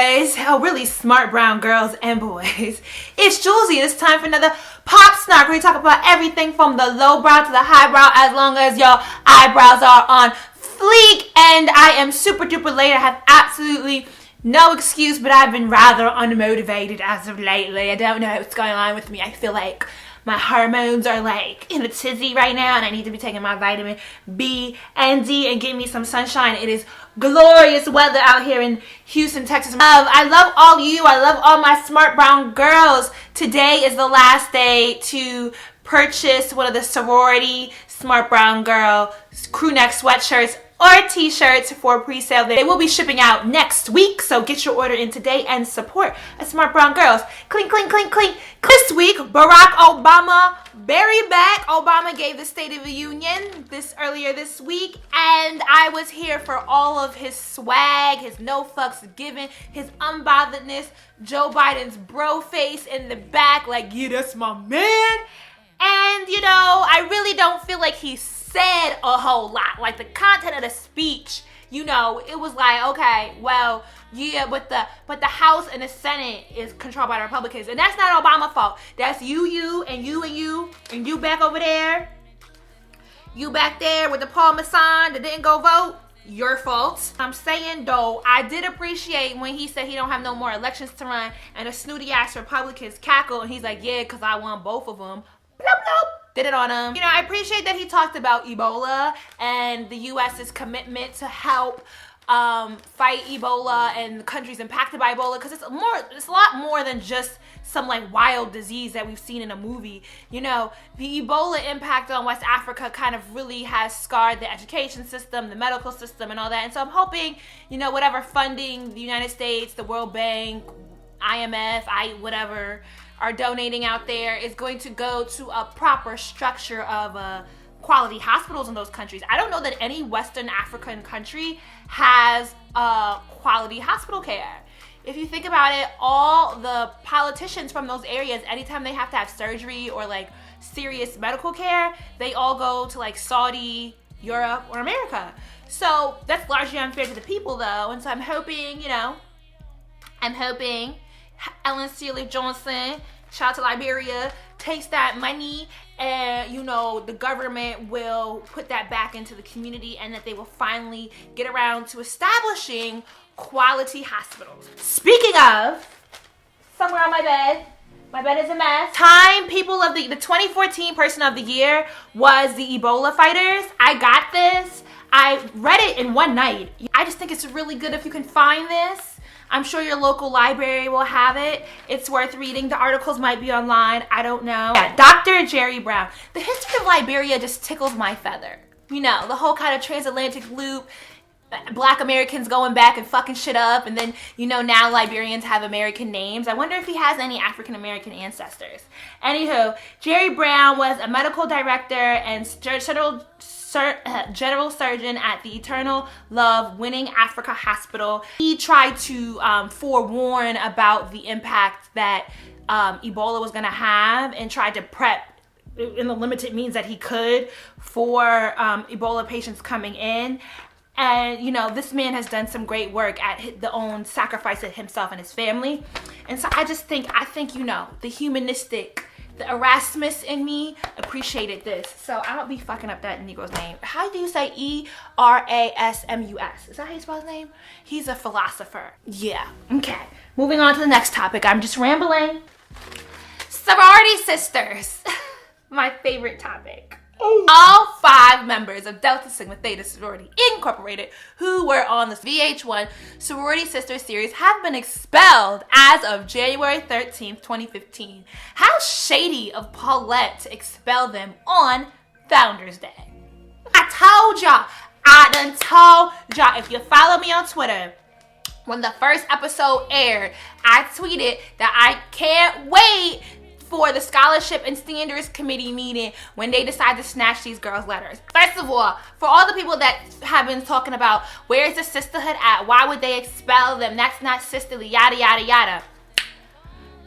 boys, oh really smart brown girls and boys, it's Jouelzy and it's time for another Pop Snark where we talk about everything from the low brow to the high brow as long as your eyebrows are on fleek. And I am super duper late. I have absolutely no excuse, but I've been rather unmotivated as of lately. I don't know what's going on with me. I feel like my hormones are like in a tizzy right now and I need to be taking my vitamin B and D and give me some sunshine. It is glorious weather out here in Houston, Texas. I love all you. I love all my smart brown girls. Today is the last day to purchase one of the sorority smart brown girl crew neck sweatshirts or t-shirts for pre-sale. They will be shipping out next week, so get your order in today and support a smart brown girls. Clink, clink, clink, clink. This week, Barack Obama, very back. Obama gave the State of the Union earlier this week, and I was here for all of his swag, his no fucks given, his unbotheredness, Joe Biden's bro face in the back, like, yeah, that's my man. And, you know, I really don't feel like he said a whole lot. Like, the content of the speech, you know, it was like, okay, well, yeah, but the House and the Senate is controlled by the Republicans. And that's not Obama's fault. That's you, and you back over there. You back there with the Parmesan that didn't go vote. Your fault. I'm saying, though, I did appreciate when he said he don't have no more elections to run and the snooty ass Republicans cackle and he's like, yeah, because I won both of them. Bloop, bloop. Did it on him. You know, I appreciate that he talked about Ebola and the U.S.'s commitment to help fight Ebola and countries impacted by Ebola, because it's a lot more than just some like wild disease that we've seen in a movie. You know, the Ebola impact on West Africa kind of really has scarred the education system, the medical system, and all that. And so I'm hoping, you know, whatever funding the United States, the World Bank, IMF, whatever are donating out there is going to go to a proper structure of quality hospitals in those countries. I don't know that any Western African country has quality hospital care. If you think about it, all the politicians from those areas, anytime they have to have surgery or like serious medical care, they all go to like Saudi, Europe, or America. So that's largely unfair to the people though. And so I'm hoping, Ellen Sirleaf Johnson, shout out to Liberia, takes that money and, you know, the government will put that back into the community and that they will finally get around to establishing quality hospitals. Speaking of, somewhere on my bed is a mess. People of the 2014 Person of the Year was the Ebola fighters. I got this. I read it in one night. I just think it's really good if you can find this. I'm sure your local library will have it. It's worth reading. The articles might be online. I don't know. Yeah, Dr. Jerry Brown. The history of Liberia just tickles my feather. You know, the whole kind of transatlantic loop, Black Americans going back and fucking shit up, and then, you know, now Liberians have American names. I wonder if he has any African American ancestors. Anywho, Jerry Brown was a medical director and general surgeon at the Eternal Love Winning Africa Hospital. He tried to forewarn about the impact that Ebola was going to have and tried to prep in the limited means that he could for Ebola patients coming in. And, you know, this man has done some great work at the own sacrifice of himself and his family. And so I think, you know, the humanistic, the Erasmus in me appreciated this. So I don't be fucking up that Negro's name. How do you say Erasmus? Is that how you spell his name? He's a philosopher. Yeah, okay. Moving on to the next topic. I'm just rambling. Sorority Sisters. My favorite topic. All 5 members of Delta Sigma Theta Sorority Incorporated who were on this VH1 Sorority Sisters series have been expelled as of January 13th, 2015. How shady of Paulette to expel them on Founders Day. I done told y'all, if you follow me on Twitter, when the first episode aired, I tweeted that I can't wait for the Scholarship and Standards Committee meeting when they decide to snatch these girls' letters. First of all, for all the people that have been talking about where's the sisterhood at, why would they expel them, that's not sisterly, yada yada yada.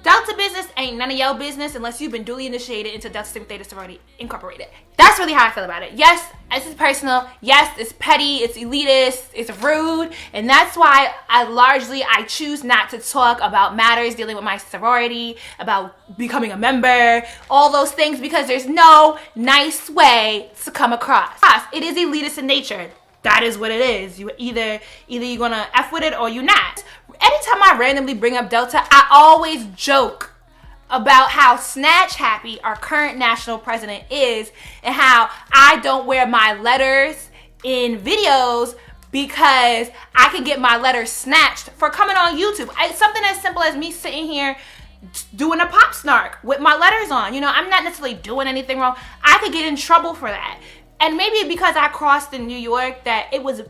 Delta business ain't none of your business unless you've been duly initiated into Delta Sigma Theta Sorority Incorporated. That's really how I feel about it. Yes, this is personal. Yes, it's petty, it's elitist, it's rude, and that's why I choose not to talk about matters dealing with my sorority, about becoming a member, all those things, because there's no nice way to come across. It is elitist in nature. That is what it is. You either you're gonna F with it or you're not. Anytime I randomly bring up Delta, I always joke about how snatch happy our current national president is and how I don't wear my letters in videos because I can get my letters snatched for coming on YouTube. It's something as simple as me sitting here doing a pop snark with my letters on. You know, I'm not necessarily doing anything wrong. I could get in trouble for that. And maybe because I crossed in New York that it was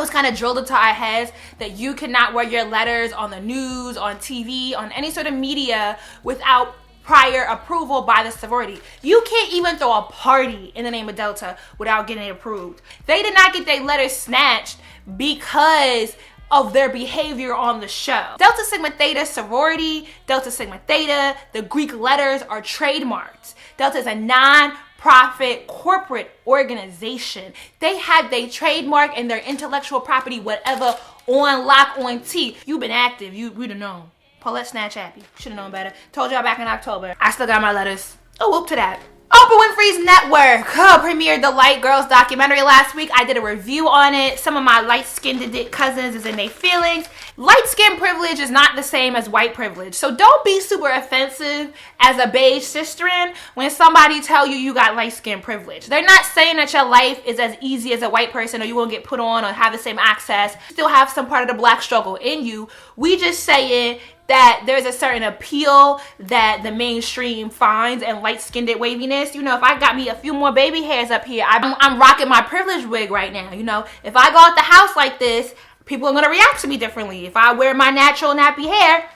kind of drilled into our heads that you cannot wear your letters on the news, on TV, on any sort of media without prior approval by the sorority. You can't even throw a party in the name of Delta without getting it approved. They did not get their letters snatched because of their behavior on the show. Delta Sigma Theta sorority, Delta Sigma Theta, the Greek letters are trademarked. Delta is a non-profit corporate organization. They have their trademark and their intellectual property, whatever, on lock, on T. You've been active. We'd have known. Paulette Snatch Happy. Should have known better. Told y'all back in October. I still got my letters. Oh, whoop to that. Oprah Winfrey's network premiered the Light Girls documentary last week. I did a review on it. Some of my light-skinned cousins is in their feelings. Light skin privilege is not the same as white privilege. So don't be super offensive as a beige sisterin when somebody tell you you got light skin privilege. They're not saying that your life is as easy as a white person or you won't get put on or have the same access. You still have some part of the black struggle in you. We just saying that there's a certain appeal that the mainstream finds and light-skinned waviness. You know, if I got me a few more baby hairs up here, I'm rocking my privilege wig right now. You know, if I go out the house like this, people are going to react to me differently. If I wear my natural nappy hair,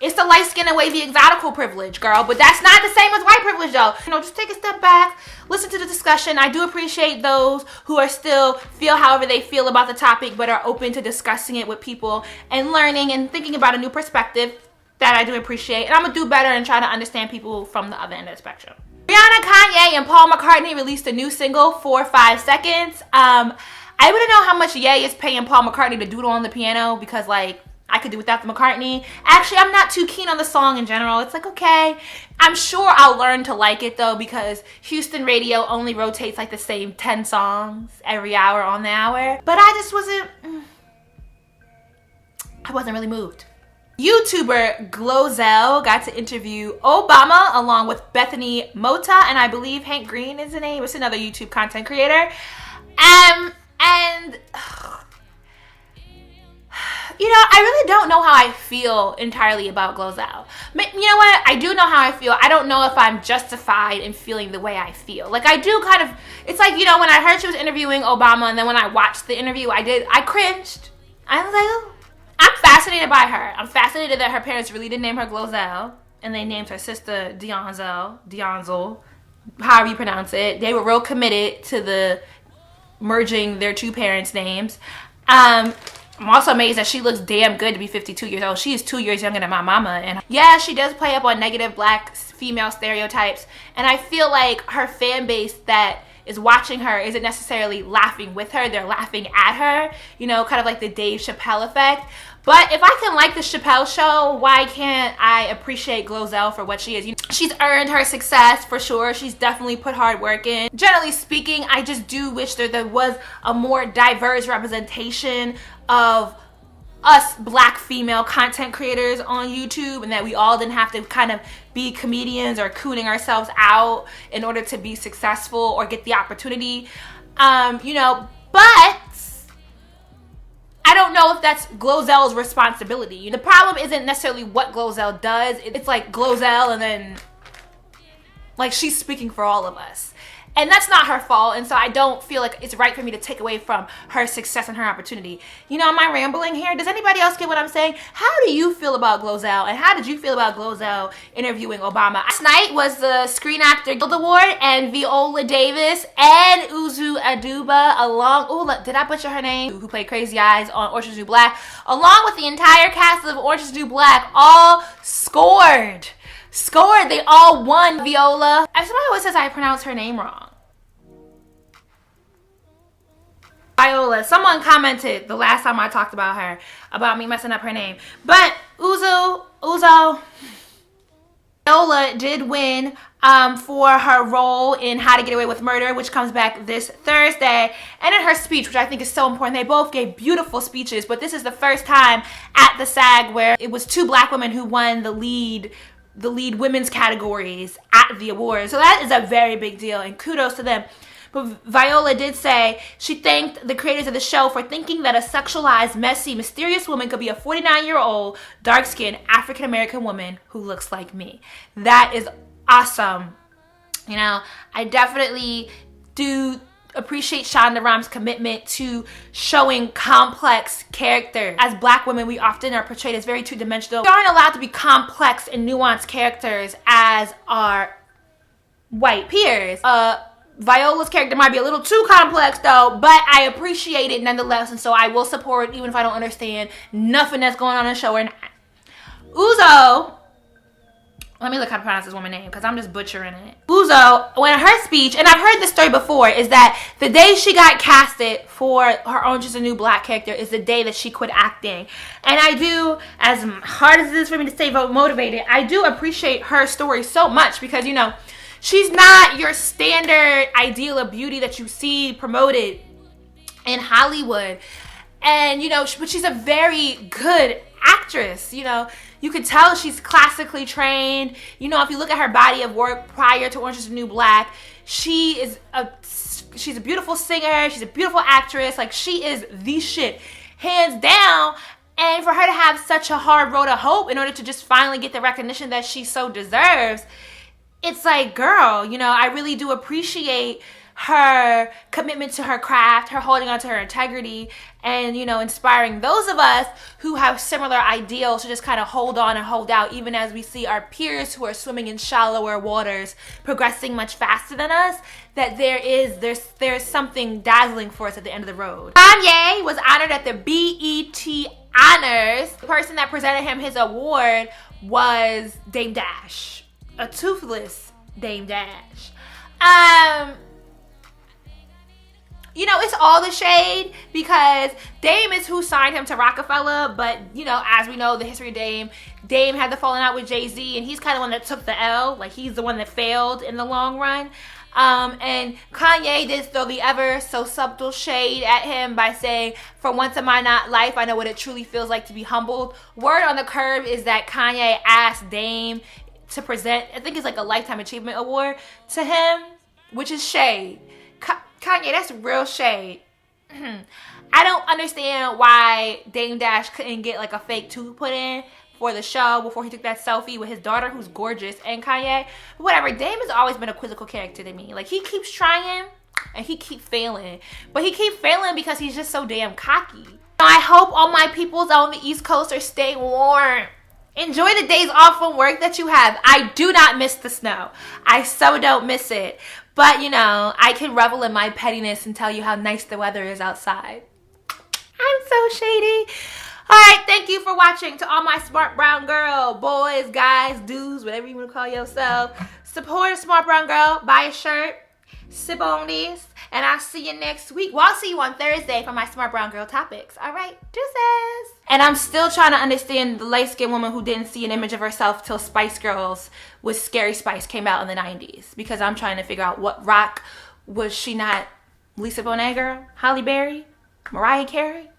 it's the light-skinned and wavy exotical privilege, girl. But that's not the same as white privilege, though. You know, just take a step back, listen to the discussion. I do appreciate those who are still feel however they feel about the topic, but are open to discussing it with people and learning and thinking about a new perspective. That I do appreciate. And I'm going to do better and try to understand people from the other end of the spectrum. Rihanna, Kanye, and Paul McCartney released a new single, 4 5 Seconds. I wouldn't know how much Ye is paying Paul McCartney to doodle on the piano because, like, I could do without the McCartney. Actually, I'm not too keen on the song in general. It's like, okay. I'm sure I'll learn to like it, though, because Houston radio only rotates, like, the same 10 songs every hour on the hour. But I just wasn't really moved. YouTuber Glozell got to interview Obama along with Bethany Mota, and I believe Hank Green is the name. It's another YouTube content creator. You know, I really don't know how I feel entirely about Glozell. You know what? I do know how I feel. I don't know if I'm justified in feeling the way I feel. Like, I do kind of, it's like, you know, when I heard she was interviewing Obama and then when I watched the interview, I cringed. I was like, oh. I'm fascinated by her. I'm fascinated that her parents really did name her Glozell and they named her sister Dionzel, however you pronounce it. They were real committed to the merging their two parents' names. I'm also amazed that she looks damn good to be 52 years old. She is 2 years younger than my mama. And yeah, she does play up on negative black female stereotypes. And I feel like her fan base that is watching her isn't necessarily laughing with her. They're laughing at her. You know, kind of like the Dave Chappelle effect. But if I can like the Chappelle show, why can't I appreciate Glozell for what she is? You know, she's earned her success for sure. She's definitely put hard work in. Generally speaking, I just do wish there was a more diverse representation of us black female content creators on YouTube and that we all didn't have to kind of be comedians or cooning ourselves out in order to be successful or get the opportunity. You know, but I don't know if that's Glozell's responsibility. The problem isn't necessarily what Glozell does. It's like Glozell and then, like, she's speaking for all of us. And that's not her fault, and so I don't feel like it's right for me to take away from her success and her opportunity. You know, am I rambling here? Does anybody else get what I'm saying? How do you feel about Glozell, and how did you feel about Glozell interviewing Obama? Last night was the Screen Actor Guild Award, and Viola Davis and Uzo Aduba did I butcher her name? Who played Crazy Eyes on Orange is the New Black, along with the entire cast of Orange is the New Black, all scored. They all won. Viola. Somebody always says I pronounce her name wrong. Viola. Someone commented the last time I talked about her, about me messing up her name. But Viola did win for her role in How to Get Away with Murder, which comes back this Thursday. And in her speech, which I think is so important, they both gave beautiful speeches, but this is the first time at the SAG where it was 2 black women who won the lead women's categories at the awards. So that is a very big deal, and kudos to them. But Viola did say she thanked the creators of the show for thinking that a sexualized, messy, mysterious woman could be a 49-year-old, dark-skinned, African-American woman who looks like me. That is awesome. You know, I definitely do appreciate Shonda Rhimes' commitment to showing complex characters. As black women, we often are portrayed as very two-dimensional. We aren't allowed to be complex and nuanced characters as our white peers. Viola's character might be a little too complex though, but I appreciate it nonetheless, and so I will support even if I don't understand nothing that's going on in the show. And Uzo, let me look how to pronounce this woman's name because I'm just butchering it. Uzo, when her speech, and I've heard this story before, is that the day she got casted for her Orange is the New Black character is the day that she quit acting. And I do, as hard as it is for me to stay motivated, I do appreciate her story so much because, you know, she's not your standard ideal of beauty that you see promoted in Hollywood. And, you know, but she's a very good actress. You know, you can tell she's classically trained. You know, if you look at her body of work prior to Orange is the New Black, she's a beautiful singer. She's a beautiful actress. Like, she is the shit, hands down. And for her to have such a hard road to hope in order to just finally get the recognition that she so deserves, it's like, girl, you know, I really do appreciate her commitment to her craft, her holding on to her integrity, and, you know, inspiring those of us who have similar ideals to just kind of hold on and hold out, even as we see our peers who are swimming in shallower waters progressing much faster than us, that there's something dazzling for us at the end of the road. Kanye was honored at the BET Honors. The person that presented him his award was Dame Dash. A toothless Dame Dash. You know, it's all the shade because Dame is who signed him to Rockefeller, but, you know, as we know, the history of Dame had the falling out with Jay-Z, and he's kind of the one that took the L. Like, he's the one that failed in the long run. And Kanye did throw the ever so subtle shade at him by saying, for once in my life, I know what it truly feels like to be humbled. Word on the curb is that Kanye asked Dame to present, I think it's like a Lifetime Achievement Award to him, which is shade. Kanye, that's real shade. I don't understand why Dame Dash couldn't get like a fake tooth put in for the show before he took that selfie with his daughter, who's gorgeous, and Kanye. But whatever, Dame has always been a quizzical character to me. Like, he keeps trying and he keeps failing. But he keeps failing because he's just so damn cocky. I hope all my peoples on the East Coast are staying warm. Enjoy the days off from work that you have. I do not miss the snow. I so don't miss it. But, you know, I can revel in my pettiness and tell you how nice the weather is outside. I'm so shady. All right, thank you for watching. To all my smart brown girl, boys, guys, dudes, whatever you want to call yourself. Support a smart brown girl. Buy a shirt. Sip on this. And I'll see you next week. Well, I'll see you on Thursday for my smart brown girl topics. All right, deuces. And I'm still trying to understand the light-skinned woman who didn't see an image of herself till Spice Girls with Scary Spice came out in the 90s. Because I'm trying to figure out what rock was she not. Lisa Bonet girl? Halle Berry? Mariah Carey?